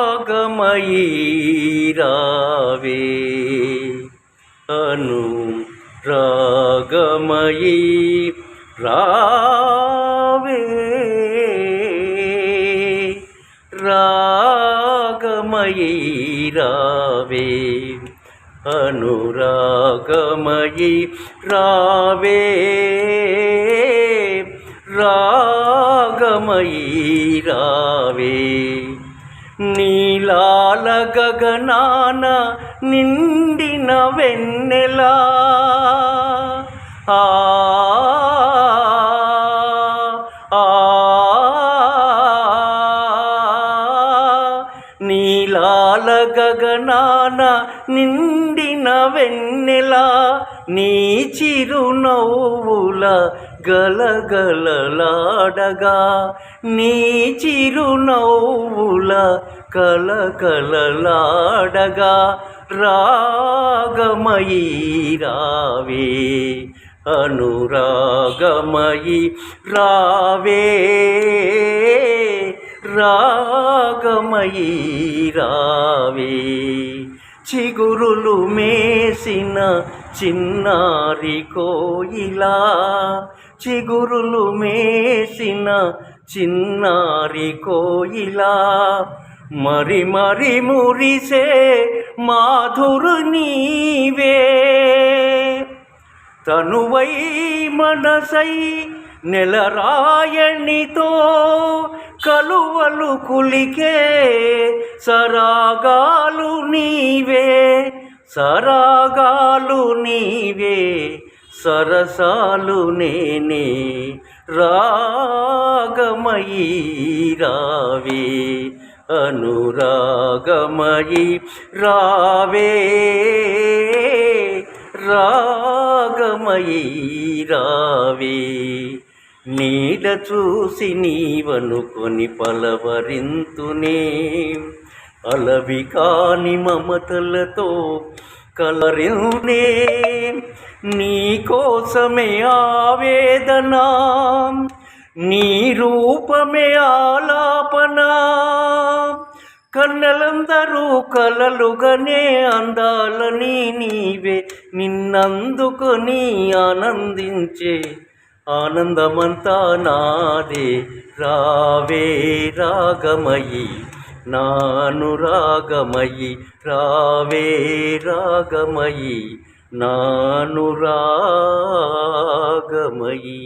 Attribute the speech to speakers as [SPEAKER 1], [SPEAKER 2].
[SPEAKER 1] రాగమయీ రావే అనురాగమయీ రావే రాగమయీ రావే అనురాగమయీ రావే రాగమయీ రావే నీలాల గగనాన నిండిన వెన్నెలా ఆ నీలాల గగనాన నిండిన వెన్నెలా నీ చిరునవ్వుల గలగలలాడగా నీ చిరునవ్వుల కలకలలాడగా రాగమయీ రావే అనురాగమయీ రావే రాగమయీ రావే చిగురులు మేసిన చిన్నారి కోయిలా చిగురులు మేసిన చిన్నారి కోయిలా మరి మరి మురిసే మాధురు నీవే తనువై మనసై నెలరాయణితో కలువలు కులికే సరాగాలు నీవే సరాగాలు నీవే సరసాలు నేనే రాగమయీ రావే అనురాగమయీ రావే రాగమయీ రావే నీడ చూసి నీవనుకొని పలవరింతునే అలవి కాని మమతలతో కలరినే నీ కోసమే ఆవేదన నీ రూపమే ఆలాపన కన్నెలందరూ కలలుగానే అందాలని నీవే నిన్నందుకొని ఆనందించే ఆనందమంతా నాదే రావే రాగమయీ నానురాగమయీ రావే రాగమయీ నానురాగమయీ.